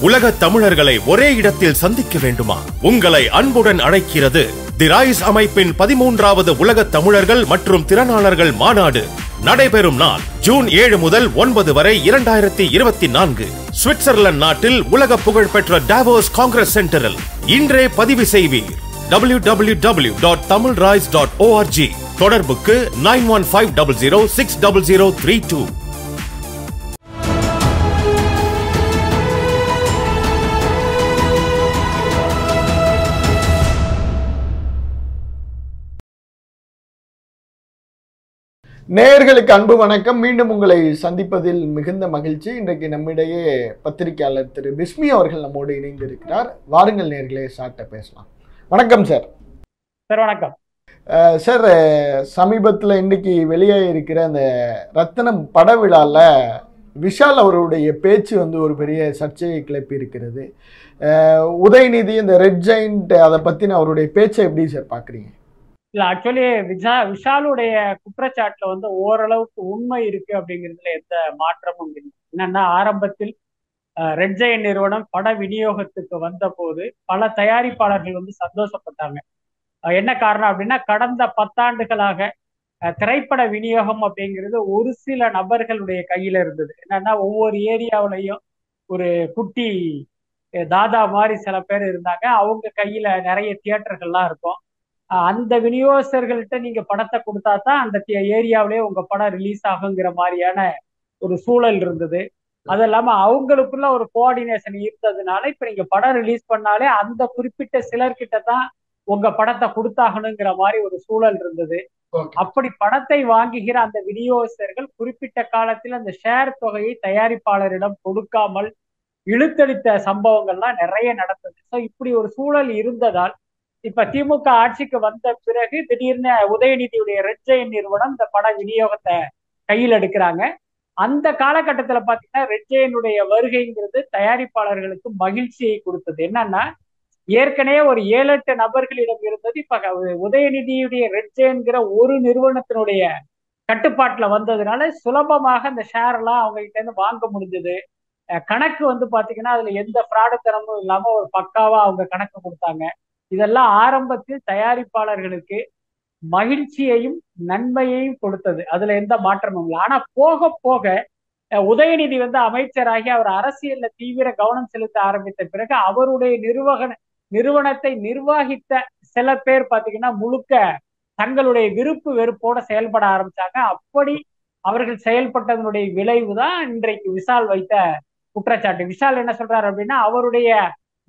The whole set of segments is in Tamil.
உலக தமிழர்களை ஒரே இடத்தில் சந்திக்க வேண்டுமா? உங்களை அன்புடன் அழைக்கிறது தி ரைஸ் அமைப்பின் 13வது உலக தமிழர்கள் மற்றும் திறனாளர்கள் மாநாடு. நடைபெறும் நாள் ஜூன் 7 முதல் 9 வரை 2024 சுவிட்சர்லாந்து நாட்டில் உலக புகழ்பெற்ற டாவோஸ் காங்கிரஸ் சென்டரில். இன்றே பதிவு செய்வீர். www.tamilrise.org. தொடர்புக்கு 9150060032. நேயர்களுக்கு அன்பு வணக்கம். மீண்டும் உங்களை சந்திப்பதில் மிகுந்த மகிழ்ச்சி. இன்றைக்கு நம்மிடையே பத்திரிகையாளர் திரு பிஸ்மி அவர்கள் நம்மோடு இணைந்து இருக்கிறார். வாருங்கள் நேயர்களே, சார்ட்ட பேசலாம். வணக்கம் சார். சார் வணக்கம் சார். சமீபத்தில் இன்னைக்கு வெளியே இருக்கிற அந்த ரத்தினம் பட விழாவில் விஷால் அவருடைய பேச்சு ஒரு பெரிய சர்ச்சையை கிளப்பி இருக்கிறது. உதயநிதி இந்த ரெட் ஜெயிண்ட் அதை பற்றின அவருடைய பேச்சை எப்படி சார் பார்க்குறீங்க? இல்ல, ஆக்சுவலி விஷாலுடைய குற்றச்சாட்டுல ஓரளவுக்கு உண்மை இருக்கு அப்படிங்கிறதுல எந்த மாற்றமும் இல்லை. என்னன்னா, ஆரம்பத்தில் ரெட் ஜெயண்ட் நிறுவனம் பட விநியோகத்துக்கு வந்த போது பல தயாரிப்பாளர்கள் சந்தோஷப்பட்டாங்க. என்ன காரணம் அப்படின்னா, கடந்த 10 ஆண்டுகளாக திரைப்பட விநியோகம் அப்படிங்கிறது ஒரு சில நபர்களுடைய கையில இருந்தது. என்னன்னா, ஒவ்வொரு ஏரியாவிலையும் ஒரு குட்டி தாதா மாதிரி சில பேர் இருந்தாங்க. அவங்க கையில நிறைய தியேட்டர்கள்லாம் இருக்கும். அந்த விநியோகஸ்தர்கள்ட்ட நீங்க படத்தை கொடுத்தா தான் அந்த ஏரியாவிலேயே உங்க படம் ரிலீஸ் ஆகுங்கிற மாதிரியான ஒரு சூழல் இருந்தது. அது இல்லாம அவங்களுக்குள்ள ஒரு கோஆர்டினேஷன் இருந்ததுனால இப்ப நீங்க படம் ரிலீஸ் பண்ணாலே அந்த குறிப்பிட்ட சிலர்கிட்ட தான் உங்க படத்தை கொடுத்தாகணுங்கிற மாதிரி ஒரு சூழல் இருந்தது. அப்படி படத்தை வாங்குகிற அந்த விநியோகஸ்தர்கள் குறிப்பிட்ட காலத்தில் அந்த ஷேர் தொகையை தயாரிப்பாளரிடம் கொடுக்காமல் இழுத்தடித்த சம்பவங்கள்லாம் நிறைய நடந்தது. ஸோ இப்படி ஒரு சூழல் இருந்ததால் இப்ப திமுக ஆட்சிக்கு வந்த பிறகு திடீர்னு உதயநிதியுடைய ரெட் ஜெயண்ட் நிறுவனம் இந்த பட விநியோகத்தை கையில் எடுக்கிறாங்க. அந்த காலகட்டத்துல பாத்தீங்கன்னா ரெட் ஜெயனுடைய வருகைங்கிறது தயாரிப்பாளர்களுக்கு மகிழ்ச்சியை கொடுத்தது. என்னன்னா, ஏற்கனவே ஒரு 7-8 நபர்களிடம் இருந்தது. இப்ப உதயநிதியுடைய ரெட் ஜெயன்கிற ஒரு நிறுவனத்தினுடைய கட்டுப்பாட்டுல வந்ததுனால சுலபமாக அந்த ஷேர் எல்லாம் அவங்க கிட்ட இருந்து வாங்க முடிஞ்சது. கணக்கு பாத்தீங்கன்னா அதுல எந்த ஃப்ராடுத்தனமும் இல்லாம ஒரு பக்காவா அவங்க கணக்கு கொடுத்தாங்க. இதெல்லாம் ஆரம்பத்தில் தயாரிப்பாளர்களுக்கு மகிழ்ச்சியையும் நன்மையையும் கொடுத்தது. அதுல எந்த மாற்றமும் இல்லை. ஆனா போக போக உதயநிதி அமைச்சராகி அவர் அரசியல்ல தீவிர கவனம் செலுத்த ஆரம்பித்த பிறகு அவருடைய நிறுவனத்தை நிர்வகித்த சில பேர் பாத்தீங்கன்னா முழுக்க தங்களுடைய விருப்பு வெறுப்போட செயல்பட ஆரம்பிச்சாங்க. அப்படி அவர்கள் செயல்பட்டதனுடைய விளைவுதான் இன்றைக்கு விஷால் வைத்த குற்றச்சாட்டு. விஷால் என்ன சொல்றாரு அப்படின்னா, அவருடைய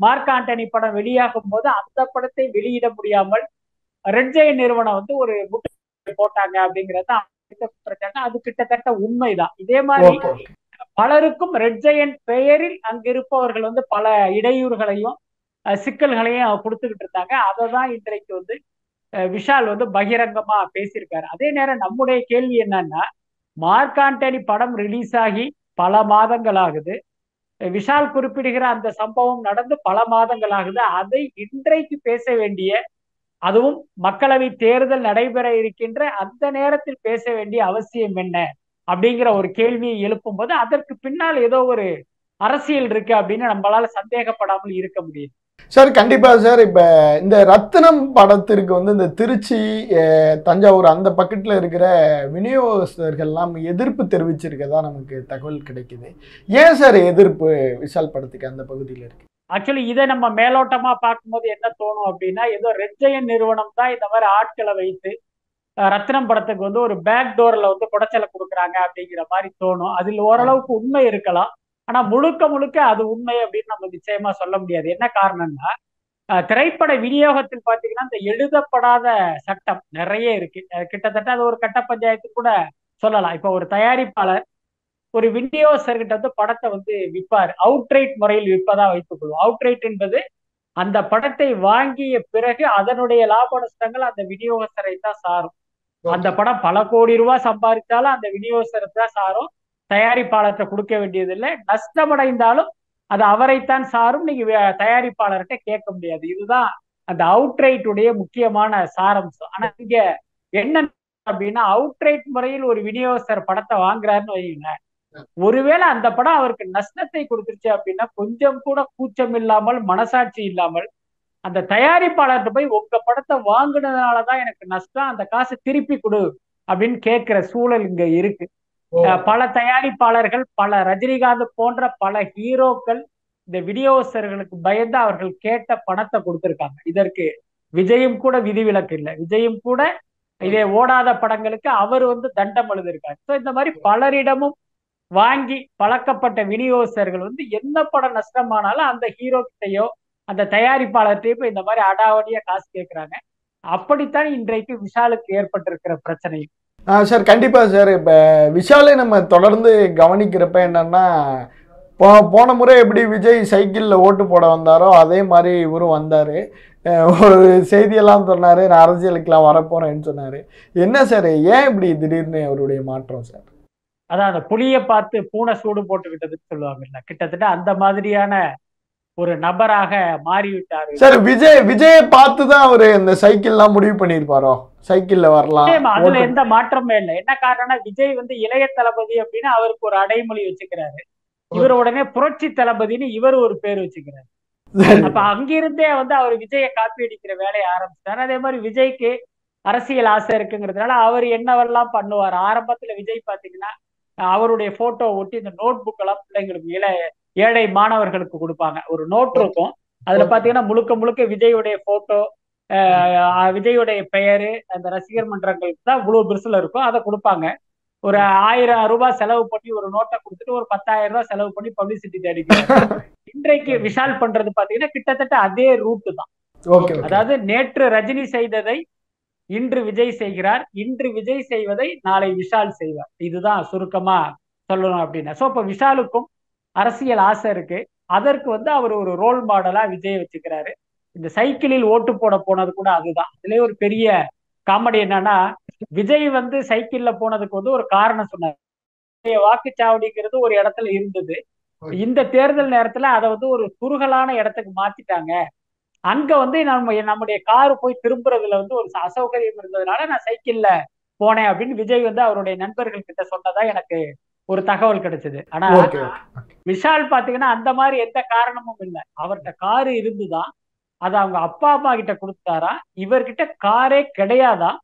மார்க் ஆண்டனி படம் வெளியாகும் போது அந்த படத்தை வெளியிட முடியாமல் ரெட் ஜெயண்ட் நிறுவனம் ஒரு முட்டு போட்டாங்க அப்படிங்கறது குற்றச்சாட்டு. அது கிட்டத்தட்ட உண்மைதான். இதே மாதிரி பலருக்கும் ரெட் ஜெயண்ட் பெயரில் அங்க இருப்பவர்கள் பல இடையூறுகளையும் சிக்கல்களையும் கொடுத்துக்கிட்டு இருந்தாங்க. அததான் இன்றைக்கு விஷால் பகிரங்கமா பேசியிருக்காரு. அதே நேரம் நம்முடைய கேள்வி என்னன்னா, மார்க் ஆண்டனி படம் ரிலீஸ் ஆகி பல மாதங்கள் ஆகுது. விஷால் குறிப்பிடுகிற அந்த சம்பவம் நடந்து பல மாதங்கள் ஆகுது. அதை இன்றைக்கு பேச வேண்டிய, அதுவும் மக்களவை தேர்தல் நடைபெற இருக்கின்ற அந்த நேரத்தில் பேச வேண்டிய அவசியம் என்ன அப்படிங்கிற ஒரு கேள்வியை எழுப்பும் போது அதற்கு பின்னால் ஏதோ ஒரு அரசியல் இருக்கு அப்படின்னு நம்மளால சந்தேகப்படாமல் இருக்க முடியும். சார், கண்டிப்பா சார். இப்ப இந்த ரத்தினம் படத்திற்கு இந்த திருச்சி, தஞ்சாவூர் அந்த பக்கத்துல இருக்கிற விநியோகஸ்தர்கள்லாம் எதிர்ப்பு தெரிவிச்சிருக்கதா நமக்கு தகவல் கிடைக்குது. ஏன் சார் எதிர்ப்பு விஷால் படத்துக்கு அந்த பகுதியில் இருக்கு? ஆக்சுவலி இதை நம்ம மேலோட்டமா பார்க்கும்போது என்ன தோணும் அப்படின்னா, ஏதோ ரெட் ஜெயண்ட் நிறுவனம் தான் இந்த மாதிரி ஆட்களை வைத்து ரத்தினம் படத்துக்கு ஒரு பேக் டோர்ல குடைச்சலை கொடுக்குறாங்க அப்படிங்கிற மாதிரி தோணும். அதில் ஓரளவுக்கு உண்மை இருக்கலாம். ஆனா முழுக்க முழுக்க அது உண்மை அப்படின்னு நம்ம நிச்சயமா சொல்ல முடியாது. என்ன காரணம்னா, திரைப்பட விநியோகத்தில் பாத்தீங்கன்னா இந்த எழுதப்படாத சட்டம் நிறைய இருக்கு. கிட்டத்தட்ட அது ஒரு கட்ட பஞ்சாயத்து கூட சொல்லலாம். இப்ப ஒரு தயாரிப்பாளர் ஒரு விநியோகஸ்தர்கிட்ட படத்தை விற்பாரு. அவுட்ரைட் முறையில் விற்பதா வைத்துக் கொள்வோம். அவுட்ரைட் என்பது அந்த படத்தை வாங்கிய பிறகு அதனுடைய லாப நஷ்டங்கள் அந்த விநியோகஸ்தரை தான் சாரும். அந்த படம் பல கோடி ரூபாய் சம்பாதிச்சாலும் அந்த விநியோகஸ்தரை தான் சாரும். தயாரிப்பாளர்கிட்ட கொடுக்க வேண்டியது இல்லை. நஷ்டமடைந்தாலும் அது அவரைத்தான் சாரும். நீங்க தயாரிப்பாளர்கிட்ட கேட்க முடியாது. இதுதான் அந்த அவுட்ரைட் உடைய முக்கியமான சாரம்சம். ஆனா இங்க என்ன அப்படின்னா, அவுட்ரைட் முறையில் ஒரு விநியோகஸ்தர் படத்தை வாங்குறாருன்னு வைங்க, ஒருவேளை அந்த படம் அவருக்கு நஷ்டத்தை கொடுத்துருச்சு அப்படின்னா கொஞ்சம் கூட கூச்சம் இல்லாமல் மனசாட்சி இல்லாமல் அந்த தயாரிப்பாளர்கிட்ட போய் உங்க படத்தை வாங்குனதுனாலதான் எனக்கு நஷ்டம், அந்த காசை திருப்பி கொடு அப்படின்னு கேட்கிற சூழல் இங்க இருக்கு. பல தயாரிப்பாளர்கள், பல ரஜினிகாந்த் போன்ற பல ஹீரோக்கள் இந்த விநியோகஸ்தர்களுக்கு பயந்து அவர்கள் கேட்ட பணத்தை கொடுத்திருக்காங்க. இதற்கு விஜயும் கூட விதிவிலக்கு இல்லை. விஜயும் கூட இதே ஓடாத படங்களுக்கு அவர் தண்டம் எழுதியிருக்காரு. ஸோ இந்த மாதிரி பலரிடமும் வாங்கி பழக்கப்பட்ட விநியோகஸ்தர்கள் எந்த படம் நஷ்டமானாலும் அந்த ஹீரோ கிட்டையோ அந்த தயாரிப்பாளர்கிட்டயோ போய் இந்த மாதிரி அடாவடியா காசு கேட்கிறாங்க. அப்படித்தான் இன்றைக்கு விஷாலுக்கு ஏற்பட்டிருக்கிற பிரச்சனையும். சார் கண்டிப்பாக சார். இப்போ விஷாலை நம்ம தொடர்ந்து கவனிக்கிறப்ப என்னன்னா, போன முறை எப்படி விஜய் சைக்கிளில் ஓட்டு போட வந்தாரோ அதே மாதிரி இவரும் வந்தார். ஒரு செய்தியெல்லாம் சொன்னார், நான் அரசியலுக்கெல்லாம் வரப்போகிறேன்னு சொன்னார். என்ன சார், ஏன் இப்படி திடீர்னு அவருடைய மாற்றம் சார்? அதான் அந்த புளியை பார்த்து பூனை சூடு போட்டுக்கிட்டதுன்னு சொல்லுவாங்கல்ல, கிட்டத்தட்ட அந்த மாதிரியான ஒரு நபராக மாறிவிட்டாரு சார். விஜயை பார்த்து தான் அவரு இந்த சைக்கிள்லாம் முடிவு பண்ணியிருப்பாரோ, சைக்கிள்ல வரலாம். அதுல எந்த மாற்றமே இல்லை. என்ன காரணம்னா விஜய் இளைய தளபதி அப்படின்னு அவருக்கு ஒரு அடைமொழி வச்சுக்கிறாரு. இவர் உடனே புரட்சி தளபதினு இவர் ஒரு பேர் வச்சுக்கிறாரு. அப்ப அங்கிருந்தே அவர் விஜயை காப்பி அடிக்கிற வேலையை ஆரம்பிச்சிட்டாரு. அதே மாதிரி விஜய்க்கு அரசியல் ஆசை இருக்குங்கிறதுனால அவர் என்னவெல்லாம் பண்ணுவார். ஆரம்பத்துல விஜய் பாத்தீங்கன்னா அவருடைய போட்டோ ஒட்டி இந்த நோட் புக் எல்லாம் பிள்ளைங்களுக்கு ஏழை மாணவர்களுக்கு கொடுப்பாங்க. ஒரு நோட் இருக்கும், அதுல பாத்தீங்கன்னா முழுக்க முழுக்க விஜயுடைய போட்டோ, விஜயுடைய பெயரு, அந்த ரசிகர் மன்றங்களுக்கு தான் இவ்வளவு பெருசுல இருக்கும். அதை கொடுப்பாங்க. ஒரு 1000 ரூபாய் செலவு பண்ணி ஒரு நோட்டை கொடுத்துட்டு ஒரு 10,000 ரூபாய் செலவு பண்ணி பப்ளிசிட்டி தேடிக்கிறாங்க. இன்றைக்கு விஷால் பண்றது பாத்தீங்கன்னா கிட்டத்தட்ட அதே ரூட்டு தான். அதாவது நேற்று ரஜினி செய்ததை இன்று விஜய் செய்கிறார், இன்று விஜய் செய்வதை நாளை விஷால் செய்வார். இதுதான் சுருக்கமா சொல்லணும் அப்படின்னா. சோ இப்ப விஷாலுக்கும் அரசியல் ஆசை இருக்கு. அதற்கு அவர் ஒரு ரோல் மாடலா விஜய் வச்சுக்கிறாரு. இந்த சைக்கிளில் ஓட்டு போட போனது கூட அதுதான். இதுலயே ஒரு பெரிய காமெடி என்னன்னா, விஜய் சைக்கிள்ல போனதுக்கு ஒரு காரணம் சொன்னார். வாக்குச்சாவடிங்கிறது ஒரு இடத்துல இருந்தது, இந்த தேர்தல் நேரத்துல அதை ஒரு குறுகலான இடத்துக்கு மாத்திட்டாங்க. அங்க நம்முடைய காரு போய் திரும்புறதுல ஒரு அசௌகரியம் இருந்ததுனால நான் சைக்கிள்ல போனேன் அப்படின்னு விஜய் அவருடைய நண்பர்கள் கிட்ட சொன்னதா எனக்கு ஒரு தகவல் கிடைச்சது. ஆனா விஷால் பாத்தீங்கன்னா அந்த மாதிரி எந்த காரணமும் இல்லை. அவர்கிட்ட காரு இருந்துதான், அது அவங்க அப்பா அம்மா கிட்ட கொடுத்தாரா, இவர்கிட்ட காரே கிடையாதான்.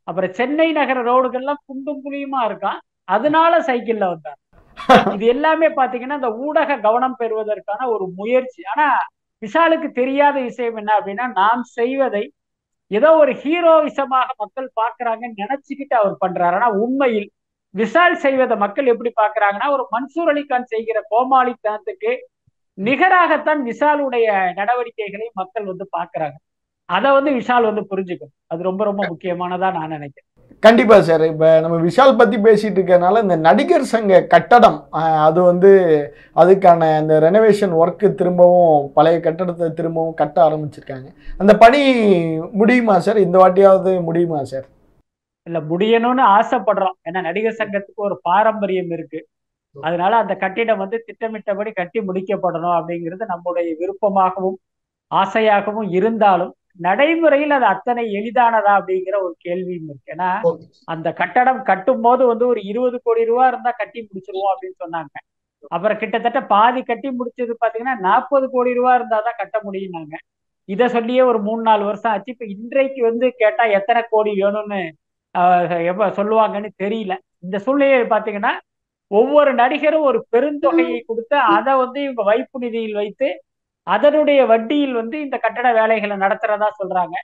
அப்புறம் சென்னை நகர ரோடுகள்லாம் குண்டும் குழியுமா இருக்கான், அதனால சைக்கிள்ல வந்தார். இது எல்லாமே பாத்தீங்கன்னா இந்த ஊடக கவனம் பெறுவதற்கான ஒரு முயற்சி. ஆனா விஷாலுக்கு தெரியாத விஷயம் என்ன அப்படின்னா, நாம் செய்வதை ஏதோ ஒரு ஹீரோயிசமாக மக்கள் பாக்குறாங்கன்னு நினைச்சுக்கிட்டு அவர் பண்றாரு. ஆனா உண்மையில் விஷால் செய்வதை மக்கள் எப்படி பாக்குறாங்கன்னா, ஒரு மன்சூர் அலிகான் செய்கிற கோமாளித்தனத்துக்கு நிகராகத்தான் விஷாலுடைய நடவடிக்கைகளை மக்கள் பாக்குறாங்க. அதை விஷால் புரிஞ்சுக்கணும். அது ரொம்ப ரொம்ப முக்கியமானதா நான் நினைக்கிறேன். கண்டிப்பா சார். இப்ப நம்ம விஷால் பத்தி பேசிட்டு இருக்கறனால இந்த நடிகர் சங்க கட்டடம் அது அதுக்கான அந்த ரெனோவேஷன் ஒர்க்கு திரும்பவும் பழைய கட்டடத்தை திரும்பவும் கட்ட ஆரம்பிச்சிருக்காங்க. அந்த பணி முடியுமா சார்? இந்த வாட்டியாவது முடியுமா சார்? இல்ல, முடியணும்னு ஆசைப்படுறோம். ஏன்னா நடிகர் சங்கத்துக்கு ஒரு பாரம்பரியம் இருக்கு. அதனால அந்த கட்டிடம் திட்டமிட்டபடி கட்டி முடிக்கப்படணும் அப்படிங்கிறது நம்முடைய விருப்பமாகவும் ஆசையாகவும் இருந்தாலும் நடைமுறையில் அது அத்தனை எளிதானதா அப்படிங்கிற ஒரு கேள்வியும் இருக்கு. ஏன்னா அந்த கட்டடம் கட்டும் போது ஒரு 20 கோடி ரூபாய் இருந்தா கட்டி முடிச்சிருவோம் அப்படின்னு சொன்னாங்க. அப்புறம் கிட்டத்தட்ட பாதி கட்டி முடிச்சது பாத்தீங்கன்னா 40 கோடி ரூபாய் இருந்தாதான் கட்ட முடியும்னாங்க. இதை சொல்லியே ஒரு 3-4 வருஷம் ஆச்சு. இப்ப இன்றைக்கு கேட்டா எத்தனை கோடி வேணும்னு எப்ப சொல்லுவாங்கன்னு தெரியல. இந்த சூழ்நிலையை பாத்தீங்கன்னா ஒவ்வொரு நடிகரும் ஒரு பெருந்தொகையை கொடுத்து அதை இவங்க வைப்பு நிதியில் வைத்து அதனுடைய வட்டியில் இந்த கட்டட வேலைகளை நடத்துறதா சொல்றாங்க.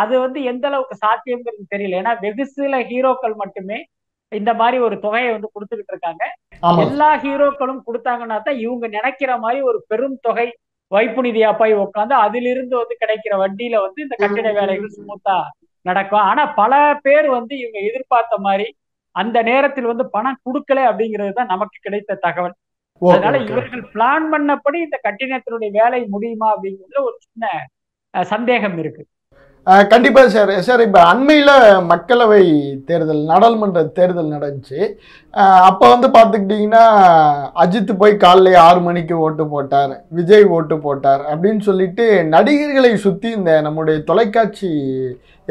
அது எந்த அளவுக்கு சாத்தியம்ங்கிறது தெரியல. ஏன்னா வெகு சில ஹீரோக்கள் மட்டுமே இந்த மாதிரி ஒரு தொகையை கொடுத்துக்கிட்டு இருக்காங்க. எல்லா ஹீரோக்களும் கொடுத்தாங்கன்னா தான் இவங்க நினைக்கிற மாதிரி ஒரு பெரும் தொகை வைப்பு நிதியா போய் உட்காந்து அதிலிருந்து கிடைக்கிற வட்டியில இந்த கட்டிட வேலைகள் ஸ்மூத்தா நடக்கும். ஆனா பல பேர் இவங்க எதிர்பார்த்த மாதிரி அந்த நேரத்தில் பணம் கொடுக்கல அப்படிங்கிறது தான் நமக்கு கிடைத்த தகவல். அதனால இவர்கள் பிளான் பண்ணபடி இந்த கட்டிடத்தினுடைய வேலை முடியுமா அப்படிங்கிறதுல ஒரு சின்ன சந்தேகம் இருக்கு. கண்டிப்பா சார். சார் இப்ப அண்மையில மக்களவை தேர்தல், நாடாளுமன்ற தேர்தல் நடந்துச்சு. அப்ப பாத்துக்கிட்டீங்கன்னா அஜித் போய் காலைல 6 மணிக்கு ஓட்டு போட்டார், விஜய் ஓட்டு போட்டார் அப்படின்னு சொல்லிட்டு நடிகர்களை சுத்தி இந்த நம்முடைய தொலைக்காட்சி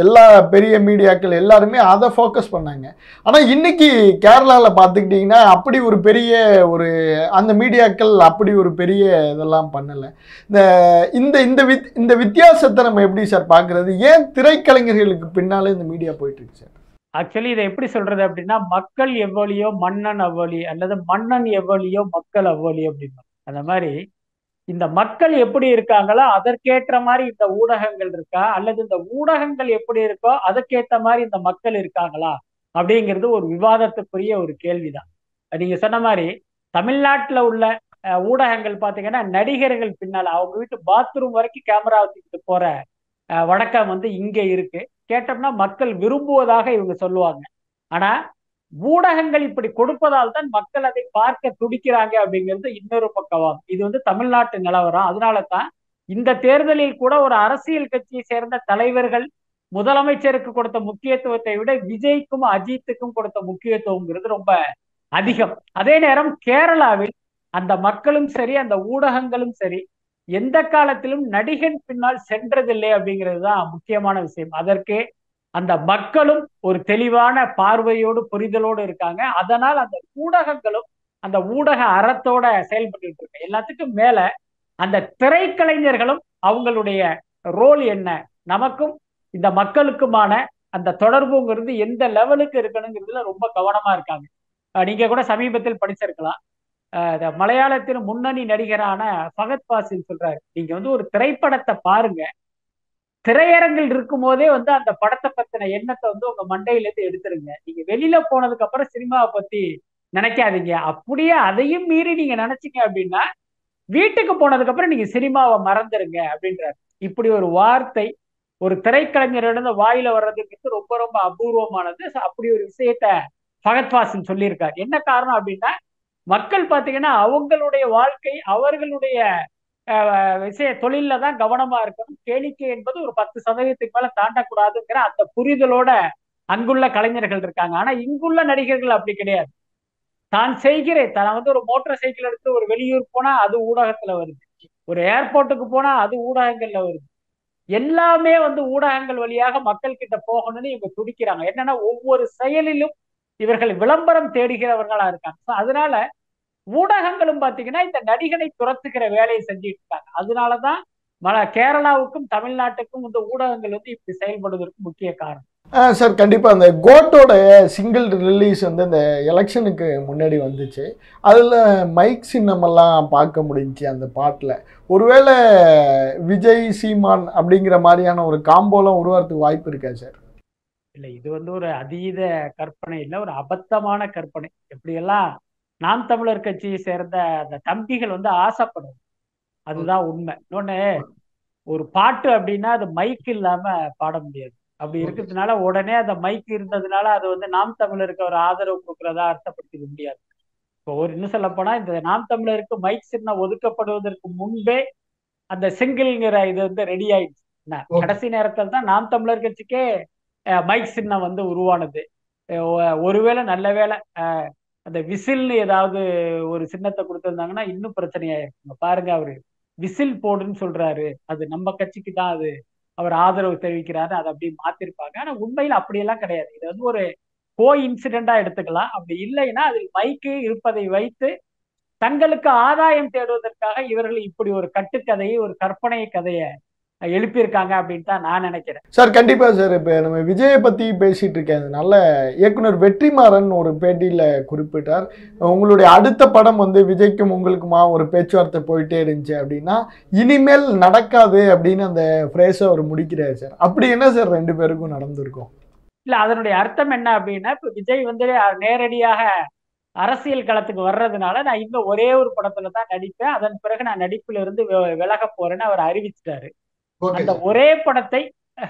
எல்லா பெரிய மீடியாக்கள் எல்லாருமே அதை ஃபோக்கஸ் பண்ணாங்க. ஆனால் இன்னைக்கு கேரளாவில் பார்த்துக்கிட்டிங்கன்னா அப்படி ஒரு பெரிய ஒரு அந்த மீடியாக்கள் அப்படி ஒரு பெரிய இதெல்லாம் பண்ணலை. இந்த இந்த இந்த இந்த வித்தியாசத்தை நம்ம எப்படி சார் பார்க்குறது? ஏன் திரைக்கலைஞர்களுக்கு பின்னாலே இந்த மீடியா போயிட்டுருக்கு சார்? ஆக்சுவலி இதை எப்படி சொல்றது அப்படின்னா, மக்கள் எவ்வளியோ மன்னன் அவ்வளி, அல்லது மன்னன் எவ்வளியோ மக்கள் அவ்வளி அப்படின்னு. அந்த மாதிரி இந்த மக்கள் எப்படி இருக்காங்களோ அதற்கேற்ற மாதிரி இந்த ஊடகங்கள் இருக்கா, அல்லது இந்த ஊடகங்கள் எப்படி இருக்கோ அதற்கேற்ற மாதிரி இந்த மக்கள் இருக்காங்களா அப்படிங்கிறது ஒரு விவாதத்துக்குரிய ஒரு கேள்விதான். நீங்க சொன்ன மாதிரி தமிழ்நாட்டுல உள்ள ஊடகங்கள் பாத்தீங்கன்னா, நடிகர்கள் பின்னால அவங்க வீட்டு பாத்ரூம் வரைக்கும் கேமரா வச்சுக்கிட்டு போற வழக்கம் இங்க இருக்கு. கேட்டோம்னா மக்கள் விரும்புவதாக இவங்க சொல்லுவாங்க. ஆனா ஊடகங்கள் இப்படி கொடுப்பதால் தான் மக்கள் அதை பார்க்க துடிக்கிறாங்க அப்படிங்கிறது இன்னொரு பக்கவாகும். இது தமிழ்நாட்டு நிலவரம். அதனால தான் இந்த தேர்தலில் கூட ஒரு அரசியல் கட்சியை சேர்ந்த தலைவர்கள் முதலமைச்சருக்கு கொடுத்த முக்கியத்துவத்தை விட விஜய்க்கும் அஜித்துக்கும் கொடுத்த முக்கியத்துவம்ங்கிறது ரொம்ப அதிகம். அதே நேரம் கேரளாவில் அந்த மக்களும் சரி, அந்த ஊடகங்களும் சரி, எந்த காலத்திலும் நடிகன் பின்னால் சென்றதில்லை அப்படிங்கிறது தான் முக்கியமான விஷயம். அதற்கே அந்த மக்களும் ஒரு தெளிவான பார்வையோடு புரிதலோடு இருக்காங்க. அதனால் அந்த ஊடகங்களும் அந்த ஊடக அறத்தோட செயல்பட்டு இருக்கு. எல்லாத்துக்கும் மேல அந்த திரைக்கலைஞர்களும் அவங்களுடைய ரோல் என்ன, நமக்கும் இந்த மக்களுக்குமான அந்த தொடர்புங்கிறது எந்த லெவலுக்கு இருக்கணுங்கிறதுல ரொம்ப கவனமா இருக்காங்க. நீங்க கூட சமீபத்தில் படிச்சிருக்கலாம், மலையாளத்தின் முன்னணி நடிகரான ஃபகத் ஃபாசில் சொல்றாரு, நீங்க ஒரு திரைப்படத்தை பாருங்க, திரையரங்கில் இருக்கும் போதே அந்த படத்தை பத்தின எண்ணத்தை உங்க மண்டையில இருந்து எடுத்துருங்க. நீங்க வெளியில போனதுக்கு அப்புறம் சினிமாவை பத்தி நினைக்காதீங்க. அப்படியே அதையும் மீறி நீங்க நினைச்சீங்க அப்படின்னா வீட்டுக்கு போனதுக்கு அப்புறம் நீங்க சினிமாவை மறந்துருங்க அப்படின்றாரு. இப்படி ஒரு வார்த்தை ஒரு திரைக்கலைஞரோட வாயில வர்றதுக்கு ரொம்ப ரொம்ப அபூர்வமானது. அப்படி ஒரு விஷயத்த ஃபகத் ஃபாசில் சொல்லியிருக்காரு. என்ன காரணம் அப்படின்னா, மக்கள் பாத்தீங்கன்னா அவங்களுடைய வாழ்க்கை, அவர்களுடைய விஷய தொழில தான் கவனமா இருக்கணும். கேளிக்கை என்பது ஒரு 10% மேல தாண்டக்கூடாதுங்கிற அந்த புரிதலோட அங்குள்ள கலைஞர்கள் இருக்காங்க. ஆனா இங்குள்ள நடிகர்கள் அப்படி கிடையாது. தான் செய்கிறேன், தான் ஒரு மோட்டார் சைக்கிள் எடுத்து ஒரு வெளியூர் போனா அது ஊடகத்துல வருது, ஒரு ஏர்போர்ட்டுக்கு போனா அது ஊடகங்கள்ல வருது. எல்லாமே ஊடகங்கள் வழியாக மக்கள் கிட்ட போகணும்னு இவங்க துடிக்கிறாங்க. என்னன்னா ஒவ்வொரு செயலிலும் இவர்கள் விளம்பரம் தேடுகிறவர்களா இருக்காங்க. அதனால ஊடகங்களும் பாத்தீங்கன்னா இந்த நடிகனை துரத்துக்கிற வேலையை செஞ்சுட்டு இருக்காங்க. அதனாலதான் கேரளாவுக்கும் தமிழ்நாட்டுக்கும் இந்த ஊடகங்கள் இப்படி செயல்படுவதற்கு முக்கிய காரணம். சார், கண்டிப்பாக அந்த கோட்டோட சிங்கிள் ரிலீஸ் இந்த எலெக்ஷனுக்கு முன்னாடி வந்துச்சு. அதில் மைக் சின்னமெல்லாம் பார்க்க முடிஞ்சிச்சு அந்த பாட்டில். ஒருவேளை விஜய் சீமான் அப்படிங்கிற மாதிரியான ஒரு காம்போலாம் உருவாகிறதுக்கு வாய்ப்பு இருக்கா சார்? இல்லை, இது ஒரு அதீத கற்பனை இல்லை, ஒரு அபத்தமான கற்பனை. எப்படியெல்லாம் நாம் தமிழர் கட்சியை சேர்ந்த அந்த தம்பிகள் ஆசைப்படுறது, அதுதான் உண்மை. இன்னொன்னு, ஒரு பாட்டு அப்படின்னா அது மைக் இல்லாம பாட முடியாது. அப்படி இருக்கிறதுனால உடனே அந்த மைக் இருந்ததுனால அது நாம் தமிழருக்கு ஒரு ஆதரவு கொடுக்கறதா அர்த்தப்படுத்திக்க முடியாது. இப்போ இன்னும் சொல்ல போனா, இந்த நாம் தமிழருக்கு மைக் சின்னம் ஒதுக்கப்படுவதற்கு முன்பே அந்த சிங்கிள்ங்கிற இது ரெடி ஆயிடுச்சு. கடைசி நேரத்தில் தான் நாம் தமிழர் கட்சிக்கே மைக் சின்னம் உருவானது. ஒருவேளை நல்ல வேலை அந்த விசில்னு ஏதாவது ஒரு சின்னத்தை கொடுத்திருந்தாங்கன்னா இன்னும் பிரச்சனையாயிருக்குங்க. பாருங்க, அவரு விசில் போடுன்னு சொல்றாரு, அது நம்ம கட்சிக்கு தான் அது அவர் ஆதரவு தெரிவிக்கிறாரு, அதை அப்படி மாத்திருப்பாங்க. ஆனா உண்மையில் அப்படியெல்லாம் கிடையாது. இது ஒரு கோ இன்சிடென்டா எடுத்துக்கலாம். அப்படி இல்லைன்னா அதில் மைக்கு இருப்பதை வைத்து தங்களுக்கு ஆதாயம் தேடுவதற்காக இவர்கள் இப்படி ஒரு கட்டுக்கதையை, ஒரு கற்பனை கதையை எழுப்பியிருக்காங்க அப்படின்னு தான் நான் நினைக்கிறேன். சார், கண்டிப்பாக சார். இப்போ நம்ம விஜயை பற்றி பேசிகிட்டு இருக்கேன். நல்ல இயக்குனர் வெற்றிமாறன் ஒரு பேட்டியில் குறிப்பிட்டார், உங்களுடைய அடுத்த படம் விஜய்க்கும் உங்களுக்குமா ஒரு பேச்சுவார்த்தை போயிட்டே இருந்துச்சு அப்படின்னா இனிமேல் நடக்காது அப்படின்னு அந்த ஃப்ரேஸை அவர் முடிக்கிறார் சார். அப்படி என்ன சார் ரெண்டு பேருக்கும் நடந்திருக்கும்? இல்லை, அதனுடைய அர்த்தம் என்ன அப்படின்னா, இப்போ விஜய் நேரடியாக அரசியல் களத்துக்கு வர்றதுனால நான் இன்னும் ஒரே ஒரு படத்துல தான் நடிப்பேன், அதன் பிறகு நான் நடிப்புல இருந்து விலக போறேன்னு அவர் அறிவிச்சிட்டாரு. அந்த ஒரே படத்தை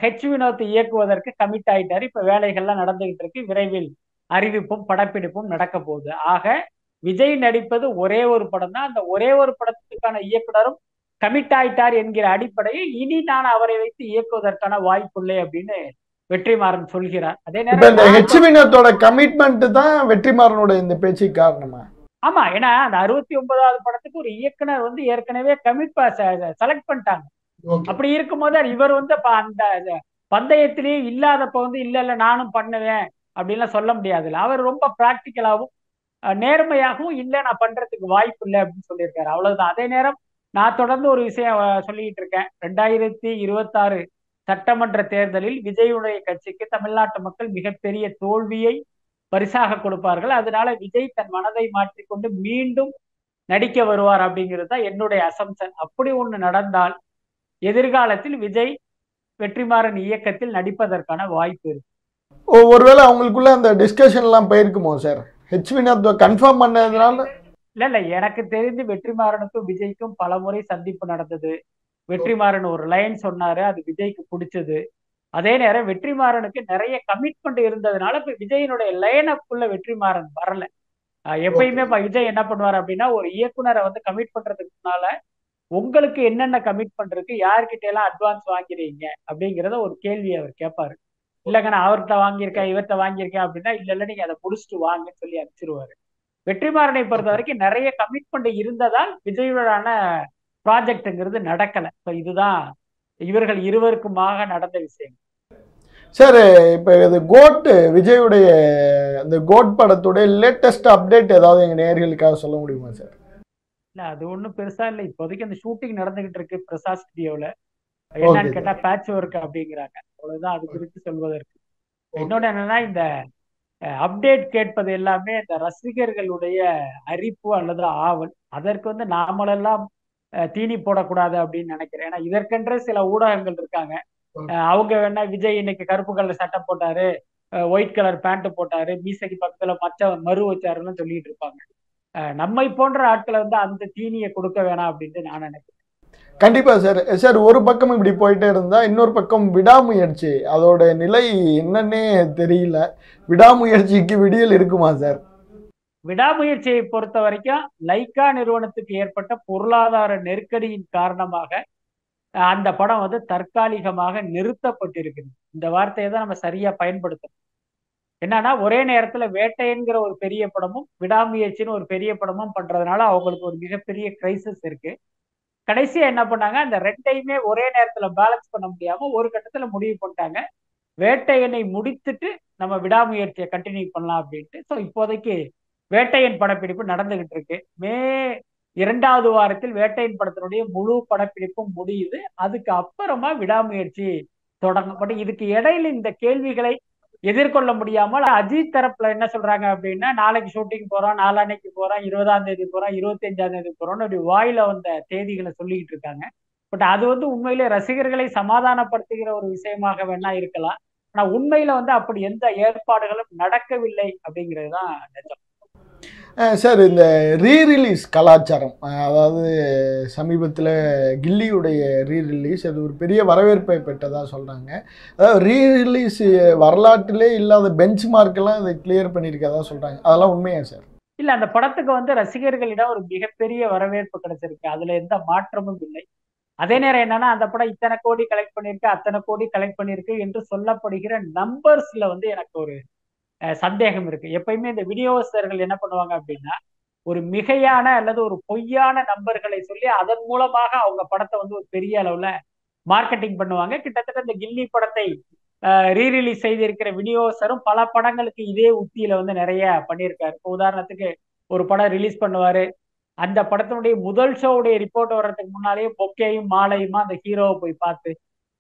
ஹெச் வினோத் இயக்குவதற்கு கமிட் ஆயிட்டாரு. இப்ப வேலைகள்லாம் நடந்துகிட்டு இருக்கு. விரைவில் அறிவிப்பும் படப்பிடிப்பும் நடக்க போகுது. ஆக விஜய் நடிப்பது ஒரே ஒரு படம் தான். அந்த ஒரே ஒரு படத்துக்கான இயக்குனரும் கமிட் ஆயிட்டார் என்கிற அடிப்படையில் இனி நான் அவரை வைத்து இயக்குவதற்கான வாய்ப்பில்லை அப்படின்னு வெற்றிமாறன் சொல்கிறார். அதே நேரம் ஹெச் வினோத்தோட கமிட்மெண்ட் தான் வெற்றிமாறனோட இந்த பேச்சு காரணமா? ஆமா, ஏன்னா அந்த 69வது படத்துக்கு ஒரு இயக்குனர் ஏற்கனவே செலக்ட் பண்ணிட்டாங்க. அப்படி இருக்கும்போது இவர் அந்த பந்தயத்திலேயே இல்லாதப்ப வந்து இல்ல இல்ல நானும் பண்ணுவேன் அப்படின்லாம் சொல்ல முடியாதுல்ல. அவர் ரொம்ப பிராக்டிக்கலாகவும் நேர்மையாகவும் இல்ல நான் பண்றதுக்கு வாய்ப்பு இல்லை அப்படின்னு சொல்லியிருக்காரு. அவ்வளவுதான். அதே நேரம் நான் தொடர்ந்து ஒரு விஷயம் சொல்லிட்டு இருக்கேன். 2026 சட்டமன்ற தேர்தலில் விஜயுடைய கட்சிக்கு தமிழ்நாட்டு மக்கள் மிகப்பெரிய தோல்வியை பரிசாக கொடுப்பார்கள். அதனால விஜய் தன் மனதை மாற்றிக்கொண்டு மீண்டும் நடிக்க வருவார் அப்படிங்கிறது தான் என்னுடைய அசம்சன். அப்படி ஒண்ணு நடந்தால் எதிர்காலத்தில் விஜய் வெற்றிமாறன் இயக்கத்தில் நடிப்பதற்கான வாய்ப்பு இருக்கு. ஒருவேளை அவங்களுக்குள்ள அந்த டிஸ்கஷன்லாம் போயிருக்குமோ சார்? ஹெச் வினோத் கன்ஃபார்ம் பண்ணதுனால இல்ல எனக்கு தெரிந்து வெற்றிமாறனுக்கும் விஜய்க்கும் பல முறை சந்திப்பு நடந்தது. வெற்றிமாறன் ஒரு லைன் சொன்னாரு, அது விஜய்க்கு பிடிச்சது. அதே நேரம் வெற்றிமாறனுக்கு நிறைய கமிட்மெண்ட் இருந்ததுனால இப்ப விஜயனுடைய லைனப்புள்ள வெற்றிமாறன் வரல. எப்பயுமே விஜய் என்ன பண்ணுவார் அப்படின்னா, ஒரு இயக்குனரை வந்து கமிட் பண்றதுக்கு முன்னால உங்களுக்கு என்னென்ன கமிட்மெண்ட் இருக்கு, யார்கிட்ட எல்லாம் அட்வான்ஸ் வாங்கிறீங்க அப்படிங்கிறத ஒரு கேள்வி அவர் கேட்பாரு. இல்லைங்க நான் அவர்கிட்ட வாங்கியிருக்கேன் இவர்கிட்ட வாங்கியிருக்கேன் அப்படின்னா, இல்ல நீங்க அதை முடிச்சுட்டு வாங்கன்னு சொல்லி அனுப்பிச்சிருவாரு. வெற்றிமாறனை பொறுத்த வரைக்கும் நிறைய கமிட்மெண்ட் இருந்ததால் விஜயுடனான ப்ராஜெக்ட்ங்கிறது நடக்கல. இதுதான் இவர்கள் இருவருக்குமாக நடந்த விஷயம். சார் இப்போ இது கோட் விஜயுடைய இந்த கோட் படத்துடைய லேட்டஸ்ட் அப்டேட் ஏதாவது எங்க நேயர்களுக்காக சொல்ல முடியுமா சார்? இல்ல அது ஒண்ணும் பெருசா இல்லை. இப்போதைக்கு அந்த ஷூட்டிங் நடந்துகிட்டு இருக்கு பிரசாத் ஸ்டுடியோல. என்னன்னு கேட்டா பேட்ச் ஒர்க் அப்படிங்கிறாங்க. அவ்வளவுதான் அது குறித்து சொல்வதற்கு. இன்னொன்னு என்னன்னா, இந்த அப்டேட் கேட்பது எல்லாமே இந்த ரசிகர்களுடைய அரிப்பு அல்லது ஆவல். அதற்கு வந்து நாமளெல்லாம் தீனி போடக்கூடாது அப்படின்னு நினைக்கிறேன். ஏன்னா இதற்கென்ற சில ஊடகங்கள் இருக்காங்க. அவங்க வேணா விஜய் இன்னைக்கு கருப்பு கலர் சட்டை போட்டாரு, ஒயிட் கலர் பேண்ட் போட்டாரு, மீசைக்கு பக்கத்துல மறு வச்சாருன்னு சொல்லிட்டு இருப்பாங்க. நம்மை போன்ற ஆட்களை வந்து அந்த தீனியை கொடுக்க வேணாம் அப்படின்னு நான் நினைக்கிறேன். கண்டிப்பா சார். சார் ஒரு பக்கம் இப்படி போயிட்டே இருந்தா இன்னொரு பக்கம் விடாமுயற்சி, அதோட நிலை என்னன்னே தெரியல. விடாமுயற்சிக்கு விடியல் இருக்குமா சார்? விடாமுயற்சியை பொறுத்த வரைக்கும் லைக்கா நிறுவனத்துக்கு ஏற்பட்ட பொருளாதார நெருக்கடியின் காரணமாக அந்த படம் வந்து தற்காலிகமாக நிறுத்தப்பட்டிருக்குது. இந்த வார்த்தையை தான் நம்ம சரியா பயன்படுத்தணும். என்னன்னா, ஒரே நேரத்துல வேட்டைங்கிற ஒரு பெரிய படமும் விடாமுயற்சின்னு ஒரு பெரிய படமும் பண்றதுனால அவங்களுக்கு ஒரு மிகப்பெரிய கிரைசிஸ் இருக்கு. கடைசியா என்ன பண்ணாங்க, அந்த ரெண்டையுமே ஒரே நேரத்துல பேலன்ஸ் பண்ண முடியாம ஒரு கட்டத்துல முடிவு பண்ணிட்டாங்க, வேட்டையனை முடித்துட்டு நம்ம விடாமுயற்சியை கண்டினியூ பண்ணலாம் அப்படின்ட்டு. ஸோ இப்போதைக்கு வேட்டையன் படப்பிடிப்பு நடந்துகிட்டு இருக்கு. மே 2வது வாரத்தில் வேட்டையன் படத்தினுடைய முழு படப்பிடிப்பும் முடியுது. அதுக்கு அப்புறமா விடாமுயற்சி தொடங்கும். பட் இதுக்கு இடையில இந்த கேள்விகளை எதிர்கொள்ள முடியாமல் அஜித் தரப்புல என்ன சொல்றாங்க அப்படின்னா, நாளைக்கு ஷூட்டிங் போறோம், நாளான்னைக்கு போறோம், 20ஆம் தேதி போறோம், 25ஆம் தேதி போறோம்னு அப்படி வாயில வந்த தேதிகளை சொல்லிக்கிட்டு இருக்காங்க. பட் அது வந்து உண்மையிலே ரசிகர்களை சமாதானப்படுத்துகிற ஒரு விஷயமாக வேணா இருக்கலாம். ஆனா உண்மையில வந்து அப்படி எந்த ஏற்பாடுகளும் நடக்கவில்லை அப்படிங்கிறது தான் நிஜம். சார் இந்த ரீரிலீஸ் கலாச்சாரம், அதாவது சமீபத்தில் கில்லியுடைய ரீரிலீஸ் அது ஒரு பெரிய வரவேற்பை பெற்றதாக சொல்கிறாங்க. அதாவது ரீரிலீஸ் வரலாற்றிலே இல்லாத பெஞ்ச் மார்க்கெல்லாம் இதை கிளியர் பண்ணியிருக்கதா சொல்கிறாங்க. அதெல்லாம் உண்மையா சார்? இல்லை, அந்த படத்துக்கு வந்து ரசிகர்களிடம் ஒரு மிகப்பெரிய வரவேற்பு கிடைச்சிருக்கு. அதுல எந்த மாற்றமும் இல்லை. அதே நேரம் என்னன்னா, அந்த படம் இத்தனை கோடி கலெக்ட் பண்ணிருக்கு, அத்தனை கோடி கலெக்ட் பண்ணிருக்கு என்று சொல்லப்படுகிற நம்பர்ஸ்ல வந்து எனக்கு ஒரு சந்தேகம் இருக்கு. எப்பயுமே இந்த விநியோகஸ்தர்கள் என்ன பண்ணுவாங்க அப்படின்னா, ஒரு மிகையான அல்லது ஒரு பொய்யான நம்பர்களை சொல்லி அதன் மூலமாக அவங்க படத்தை வந்து ஒரு பெரிய அளவுல மார்க்கெட்டிங் பண்ணுவாங்க. கிட்டத்தட்ட இந்த கில்லி படத்தை ரீரிலீஸ் செய்திருக்கிற விநியோகஸ்தரும் பல படங்களுக்கு இதே உத்தியில வந்து நிறைய பண்ணியிருக்காரு. இப்போ உதாரணத்துக்கு ஒரு படம் ரிலீஸ் பண்ணுவாரு, அந்த படத்தினுடைய முதல் ஷோவுடைய ரிப்போர்ட் வர்றதுக்கு முன்னாலேயே பொக்கேயும் மாலையுமா அந்த ஹீரோவை போய் பார்த்து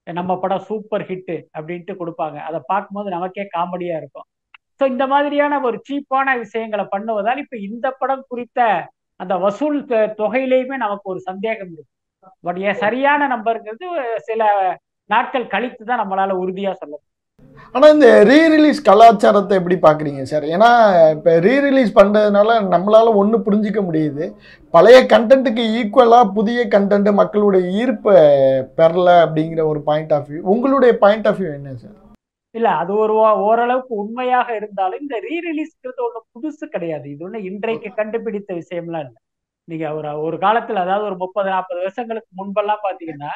நம்ம படம் சூப்பர் ஹிட் அப்படின்ட்டு கொடுப்பாங்க. அதை பார்க்கும்போது நமக்கே காமெடியா இருக்கும். ஸோ இந்த மாதிரியான ஒரு சீப்பான விஷயங்களை பண்ணுவதால் இப்ப இந்த படம் குறித்த அந்த வசூல் தொகையிலையுமே நமக்கு ஒரு சந்தேகம் இருக்கு. பட் சரியான நம்பருங்கிறது சில நாட்கள் கழித்து தான் நம்மளால உறுதியா சொல்ல. ஆனால் இந்த ரீரிலீஸ் கலாச்சாரத்தை எப்படி பார்க்குறீங்க சார்? ஏன்னா இப்போ ரீரிலீஸ் பண்ணுறதுனால நம்மளால ஒன்று புரிஞ்சிக்க முடியுது, பழைய கண்டென்ட்டுக்கு ஈக்குவலாக புதிய கண்டென்ட் மக்களுடைய ஈர்ப்பை பெறல அப்படிங்கிற ஒரு பாயிண்ட் ஆஃப் வியூ. உங்களுடைய பாயிண்ட் ஆஃப் வியூ என்ன சார்? இல்ல அது ஒரு ஓரளவுக்கு உண்மையாக இருந்தாலும் இந்த ரீரிலீஸ்ங்கிறது ஒண்ணு புதுசு கிடையாது. இது ஒண்ணு இன்றைக்கு கண்டுபிடித்த விஷயம்லாம் இல்லை. நீங்க ஒரு காலத்துல, அதாவது ஒரு 30-40 வருஷங்களுக்கு முன்பெல்லாம் பாத்தீங்கன்னா,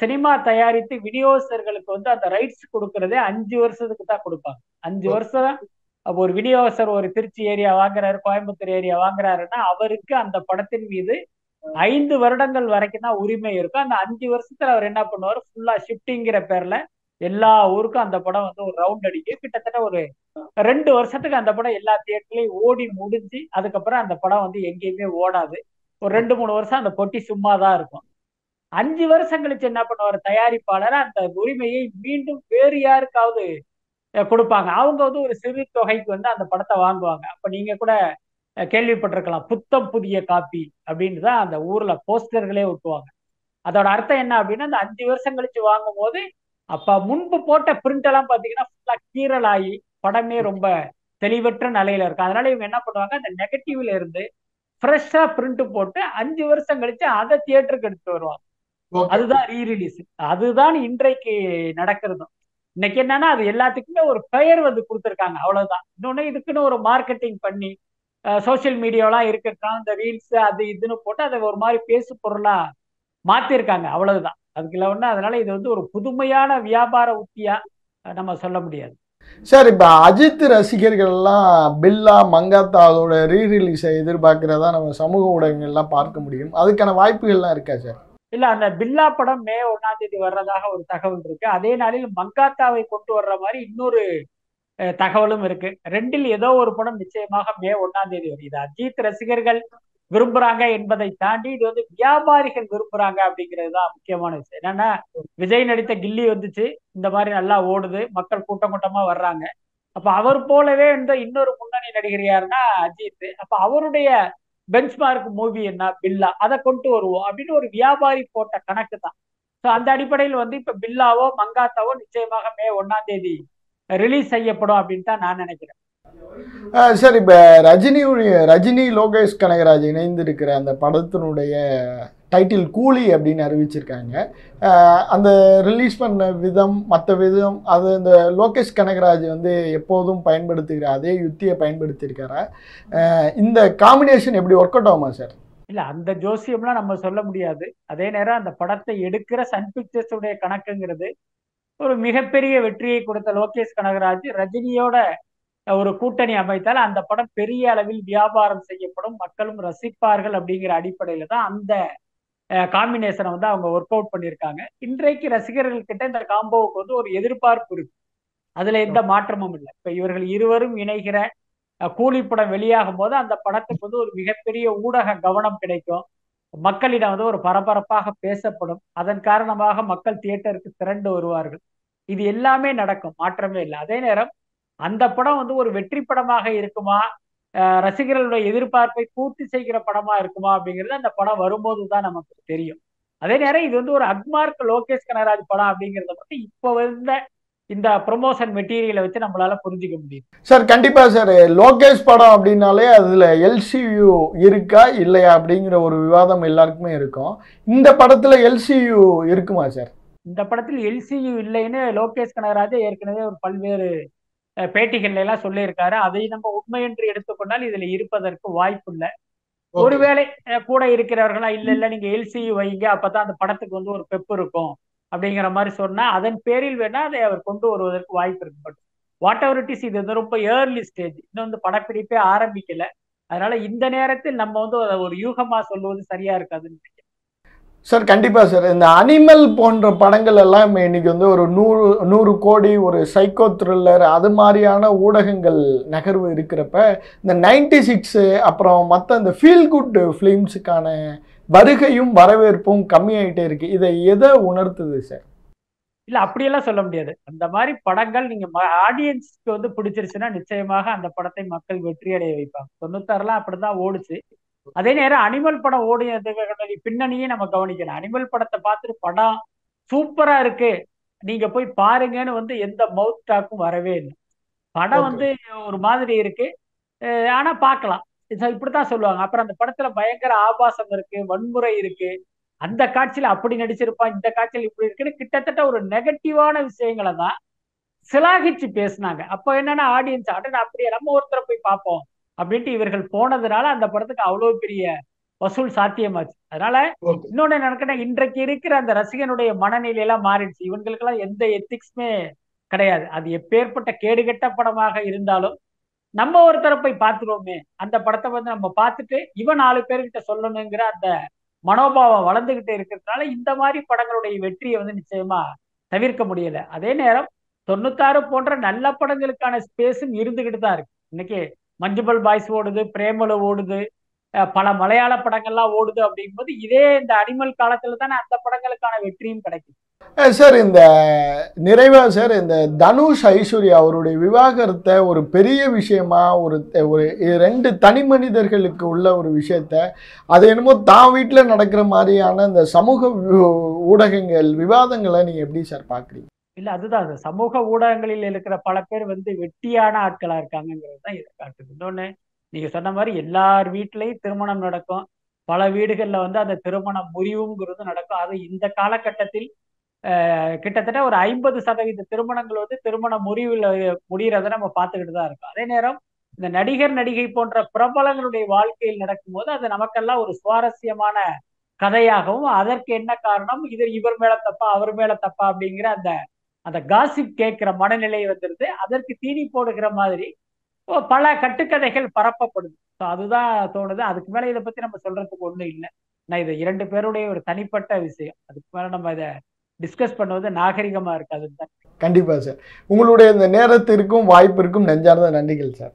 சினிமா தயாரித்து விநியோகஸ்தர்களுக்கு வந்து அந்த ரைட்ஸ் கொடுக்கறதே 5 வருஷத்துக்கு தான் கொடுப்பாங்க. 5 வருஷம் ஒரு விநியோகஸ்தர் ஒரு திருச்சி ஏரியா வாங்குறாரு, கோயம்புத்தூர் ஏரியா வாங்குறாருன்னா அவருக்கு அந்த படத்தின் மீது 5 வருடங்கள் வரைக்கும் தான் உரிமை இருக்கும். அந்த 5 வருஷத்துல அவர் என்ன பண்ணுவார், ஃபுல்லா ஷிஃப்டிங்கிற பேர்ல எல்லா ஊருக்கும் அந்த படம் வந்து ஒரு ரவுண்ட் அடிக்கும். கிட்டத்தட்ட ஒரு 2 வருஷத்துக்கு அந்த படம் எல்லா தியேட்டர்லயும் ஓடி முடிஞ்சு அதுக்கப்புறம் அந்த படம் வந்து எங்கேயுமே ஓடாது. ஒரு 2 3 வருஷம் அந்த பொட்டி சும்மா தான் இருக்கும். 5 வருஷம் கழிச்சு என்ன பண்ணுவார் தயாரிப்பாளர், அந்த உரிமையை மீண்டும் வேறு யாருக்காவது கொடுப்பாங்க. அவங்க வந்து ஒரு சிறு தொகைக்கு வந்து அந்த படத்தை வாங்குவாங்க. அப்ப நீங்க கூட கேள்விப்பட்டிருக்கலாம், புத்தம் புதிய காப்பி அப்படின்னு தான் அந்த ஊர்ல போஸ்டர்களே ஒட்டுவாங்க. அதோட அர்த்தம் என்ன அப்படின்னா, அந்த 5 வருஷம் கழிச்சு வாங்கும் போது அப்ப முன்பு போட்ட பிரிண்ட் எல்லாம் பாத்தீங்கன்னா ஃபுல்லா கீறல் ஆகி படமே ரொம்ப தெளிவற்ற நிலையில இருக்கும். அதனால இவங்க என்ன பண்ணுவாங்க, அந்த நெகட்டிவ்ல இருந்து ஃப்ரெஷ்ஷா பிரிண்ட் போட்டு 5 வருஷம் கழிச்சு அதை தியேட்டருக்கு எடுத்து வருவாங்க. அதுதான் ரீ ரிலீஸ். அதுதான் இன்றைக்கு நடக்கிறதும். இன்னைக்கு என்னன்னா அது எல்லாத்துக்குமே ஒரு பெயர் வந்து கொடுத்துருக்காங்க, அவ்வளவுதான். இன்னொன்னு இதுக்குன்னு ஒரு மார்க்கெட்டிங் பண்ணி சோசியல் மீடியாலாம் இருக்கிறதுனால இந்த ரீல்ஸ் அது இதுன்னு போட்டு அதை ஒரு மாதிரி பேசு பொருளா மாத்திருக்காங்க, அவ்வளவுதான். அதுக்குள்ள ஒண்ணு. அதனால இது வந்து ஒரு புதுமையான வியாபார உத்தியா நம்ம சொல்ல முடியாது. சார், இப்போ அஜித் ரசிகர்கள் எல்லாம் பில்லா மங்காத்தா அதோட ரீ ரிலீஸை எதிர்பார்க்கிறதா நம்ம சமூக ஊடகங்கள்லாம் பார்க்க முடியும். அதுக்கான வாய்ப்புகள்லாம் இருக்கா சார்? இல்ல, அந்த பில்லா படம் மே 1ஆம் தேதி வர்றதாக ஒரு தகவல் இருக்கு. அதே நாளில் மங்காத்தாவை கொண்டு வர்ற மாதிரி இன்னொரு தகவலும் இருக்கு. ரெண்டில் ஏதோ ஒரு படம் நிச்சயமாக மே 1ஆம் தேதி வரும். இது அஜித் ரசிகர்கள் விரும்புறாங்க என்பதை தாண்டி இது வந்து வியாபாரிகள் விரும்புறாங்க அப்படிங்கிறது தான் முக்கியமான விஷயம். என்னன்னா, விஜய் நடித்த கில்லி வந்துச்சு, இந்த மாதிரி நல்லா ஓடுது, மக்கள் கூட்டம் கூட்டமா வர்றாங்க. அப்ப அவர் போலவே இந்த இன்னொரு முன்னணி நடிகர் யாருன்னா அஜித். அப்ப அவருடைய பெஞ்ச்மார்க் மூவி என்ன, பில்லா, அதை கொண்டு வருவோம் அப்படின்னு ஒரு வியாபாரி போட்ட கணக்கு தான். ஸோ அந்த அடிப்படையில் வந்து இப்ப பில்லாவோ மங்காத்தாவோ நிச்சயமாக மே 1ஆம் தேதி ரிலீஸ் செய்யப்படும் அப்படின்னு தான் நான் நினைக்கிறேன். சார், இப்போ ரஜினி லோகேஷ் கனகராஜ் இணைந்திருக்கிற அந்த படத்தினுடைய டைட்டில் கூலி அப்படின்னு அறிவிச்சிருக்காங்க. அந்த ரிலீஸ் பண்ண விதம், மற்ற விதம், அது இந்த லோகேஷ் கனகராஜ் வந்து எப்போதும் பயன்படுத்துகிற அதே யுத்தியை பயன்படுத்தியிருக்காரா? இந்த காம்பினேஷன் எப்படி ஒர்க் அவுட் ஆகுமா சார்? இல்ல, அந்த ஜோசியம்லாம் நம்ம சொல்ல முடியாது. அதே நேரம் அந்த படத்தை எடுக்கிற சன் பிக்சர்ஸ் உடைய கணக்குங்கிறது ஒரு மிகப்பெரிய வெற்றியை கொடுத்த லோகேஷ் கனகராஜ் ரஜினியோட ஒரு கூட்டணி அமைத்தால் அந்த படம் பெரிய அளவில் வியாபாரம் செய்யப்படும், மக்களும் ரசிப்பார்கள் அப்படிங்கிற அடிப்படையில தான் அந்த காம்பினேஷனை வந்து அவங்க ஒர்க் அவுட் பண்ணியிருக்காங்க. இன்றைக்கு ரசிகர்கள் கிட்ட இந்த காம்போவுக்கு வந்து ஒரு எதிர்பார்ப்பு இருக்கு. அதுல எந்த மாற்றமும் இல்லை. இப்ப இவர்கள் இருவரும் இணைகிற கூலிப்படம் வெளியாகும் போது அந்த படத்துக்கு வந்து ஒரு மிகப்பெரிய ஊடக கவனம் கிடைக்கும். மக்களிடம் வந்து ஒரு பரபரப்பாக பேசப்படும். அதன் காரணமாக மக்கள் தியேட்டருக்கு திரண்டு வருவார்கள். இது எல்லாமே நடக்கும், மாற்றமே இல்லை. அதே நேரம் அந்த படம் வந்து ஒரு வெற்றி படமாக இருக்குமா, ரசிகர்களுடைய எதிர்பார்ப்பை பூர்த்தி செய்கிற படமா இருக்குமா அப்படிங்கிறது அந்த படம் வரும்போது தான் நமக்கு தெரியும். அதே நேரம் இது வந்து ஒரு அக்மார்க் லோகேஷ் கனகராஜ் படம் அப்படிங்கிறத மட்டும் இப்போ வந்த இந்த ப்ரொமோஷன் மெட்டீரியலை வச்சு நம்மளால புரிஞ்சுக்க முடியும். சார், கண்டிப்பா சார். லோகேஷ் படம் அப்படின்னாலே அதுல எல்சியு இருக்கா இல்லையா அப்படிங்கிற ஒரு விவாதம் எல்லாருக்குமே இருக்கும். இந்த படத்துல எல்சியு இருக்குமா சார்? இந்த படத்தில் எல்சியு இல்லைன்னு லோகேஷ் கனகராஜ் ஏற்கனவே ஒரு பல்வேறு பேட்டிகள்ல எல்லாம் சொல்லியிருக்காரு. அதை நம்ம உண்மை என்று எடுத்துக்கொண்டால் இதுல இருப்பதற்கு வாய்ப்பு இல்லை. ஒருவேளை கூட இருக்கிறவர்களா இல்ல இல்ல நீங்க எல்சியு வைங்க, அப்பதான் அந்த படத்துக்கு வந்து ஒரு பெப்பு இருக்கும் அப்படிங்கிற மாதிரி சொன்னா அதன் பேரில் வேணா அதை அவர் கொண்டு வருவதற்கு வாய்ப்பு இருக்கு. But what ever it is, இது வந்து ரொம்ப ஏர்லி ஸ்டேஜ், இன்னும் வந்து படப்பிடிப்பே ஆரம்பிக்கல. அதனால இந்த நேரத்தில் நம்ம வந்து ஒரு யூகமா சொல்லுவது சரியா இருக்காதுன்னு நினைக்கிறேன். சார், கண்டிப்பாக சார். இந்த அனிமல் போன்ற படங்கள் எல்லாம் இன்னைக்கு வந்து ஒரு 100 கோடி ஒரு சைக்கோ த்ரில்லர் அது மாதிரியான ஊடகங்கள் நகர்வு இருக்கிறப்ப இந்த 96 அப்புறம் மற்ற இந்த ஃபீல் குட் ஃபிலிம்ஸுக்கான வருகையும் வரவேற்பும் கம்மியாயிட்டே இருக்கு. இதை எதை உணர்த்துது சார்? இல்ல, அப்படியெல்லாம் சொல்ல முடியாது. அந்த மாதிரி படங்கள் நீங்க ஆடியன்ஸ்க்கு வந்து பிடிச்சிருச்சுன்னா நிச்சயமாக அந்த படத்தை மக்கள் வெற்றி அடைய வைப்பாங்க. 96லாம் அப்படிதான் ஓடுச்சு. அதே நேரம் அனிமல் படம் ஓடியதுக்கு பின்னணியே நம்ம கவனிக்கணும். அனிமல் படத்தை பார்த்துட்டு படம் சூப்பரா இருக்கு, நீங்க போய் பாருங்கன்னு வந்து எந்த மவுத் டாக்கும் வரவே இல்லை. படம் வந்து ஒரு மாதிரி இருக்கு, ஆனா பார்க்கலாம், இப்படித்தான் சொல்லுவாங்க. அப்புறம் அந்த படத்துல பயங்கர ஆபாசம் இருக்கு, வன்முறை இருக்கு, அந்த காட்சியில அப்படி நடிச்சிருப்பான், இந்த காட்சியில் இப்படி இருக்குன்னு கிட்டத்தட்ட ஒரு நெகட்டிவான விஷயங்களை தான் சிலாகிச்சு பேசினாங்க. அப்ப என்னன்னா ஆடியன்ஸ் அப்படியே நம்ம ஒருத்தரை போய் பார்ப்போம் அப்படின்ட்டு இவர்கள் போனதுனால அந்த படத்துக்கு அவ்வளவு பெரிய வசூல் சாத்தியமாச்சு. அதனால இன்னொன்னு நினைக்கிற, இன்றைக்கு இருக்கிற அந்த ரசிகனுடைய மனநிலையெல்லாம் மாறிடுச்சு. இவங்களுக்கு எல்லாம் எந்த எத்திக்ஸுமே கிடையாது. அது எப்பேற்பட்ட கேடுகெட்ட படமாக இருந்தாலும் நம்ம ஒருத்தரை போய் பார்த்துருவோமே, அந்த படத்தை வந்து நம்ம பார்த்துட்டு இவன் 4 பேர்கிட்ட சொல்லணுங்கிற அந்த மனோபாவம் வளர்ந்துகிட்டே இருக்கிறதுனால இந்த மாதிரி படங்களுடைய வெற்றியை வந்து நிச்சயமா தவிர்க்க முடியல. அதே நேரம் 96 போன்ற நல்ல படங்களுக்கான ஸ்பேஸும் இருந்துகிட்டு தான் இருக்கு. இன்னைக்கு மஞ்சுமல் பாய்ஸ் ஓடுது, பிரேமலு ஓடுது, பல மலையாள படங்கள்லாம் ஓடுது. அப்படிங்கும்போது இதே இந்த அனிமல் காலத்துல தானே அந்த படங்களுக்கான வெற்றியும் கிடைக்கும். சார் இந்த நிறைவா சார் இந்த தனுஷ் ஐஸ்வர்யா அவருடைய விவாகரத்தை ஒரு பெரிய விஷயமா ஒரு ஒரு 2 தனி மனிதர்களுக்கு உள்ள ஒரு விஷயத்த அது என்னமோ தான் வீட்டில் நடக்கிற மாதிரியான இந்த சமூக ஊடகங்கள் விவாதங்களை நீங்க எப்படி சார் பாக்குறீங்க? இல்ல அதுதான் அது சமூக ஊடகங்களில் இருக்கிற பல பேர் வெட்டியான ஆட்களா இருக்காங்கிறது தான் இதை காட்டுது. இன்னொன்னு நீங்க சொன்ன மாதிரி எல்லார் வீட்லயும் திருமணம் நடக்கும், பல வீடுகள்ல அந்த திருமண முறிவுங்கிறது நடக்கும். அது இந்த காலகட்டத்தில் கிட்டத்தட்ட ஒரு 50% திருமணங்கள் திருமண முறிவில் முடிகிறத நம்ம பார்த்துக்கிட்டு தான் இருக்கோம். அதே நேரம் இந்த நடிகர் நடிகை போன்ற பிரபலங்களுடைய வாழ்க்கையில் நடக்கும்போது அது நமக்கெல்லாம் ஒரு சுவாரஸ்யமான கதையாகவும், அதற்கு என்ன காரணம், இவர் மேல தப்பா அவர் மேல தப்பா அப்படிங்கிற அந்த காசிப் கேட்கிற மனநிலை வந்துருது. அதற்கு தீனி போடுகிற மாதிரி பல கட்டுக்கதைகள் பரப்பப்படுது. அதுதான் தோணுது. அதுக்கு மேல இதை பத்தி நம்ம சொல்றதுக்கு ஒண்ணும் இல்லை. நான் இது 2 பேருடைய ஒரு தனிப்பட்ட விஷயம். அதுக்கு மேல நம்ம இதை டிஸ்கஸ் பண்ணுவது நாகரிகமா இருக்காதுன்னு தான். கண்டிப்பா சார். உங்களுடைய இந்த நேரத்திற்கும் வாய்ப்பிற்கும் நெஞ்சார்ந்த நன்றிகள் சார்.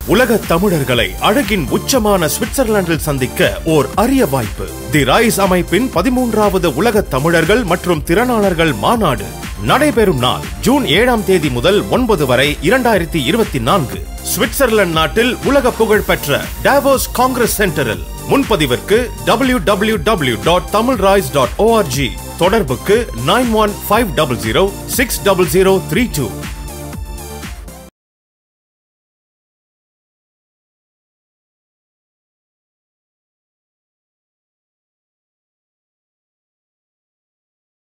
உலக தமிழர்களை அழகின் உச்சமான சுவிட்சர்லாந்தில் சந்திக்க ஓர் அரிய வாய்ப்பு. தி ரைஸ் அமைப்பின் 13வது உலக தமிழர்கள் மற்றும் திறனாளர்கள் மாநாடு நடைபெறும் நாள் ஜூன் 7ஆம் தேதி முதல் 9 வரை 2024 சுவிட்சர்லாந்து நாட்டில் உலக புகழ்பெற்ற டாவோஸ் காங்கிரஸ் சென்டரில். முன்பதிவிற்கு www.tamilrise.org. தொடர்புக்கு 9150060032.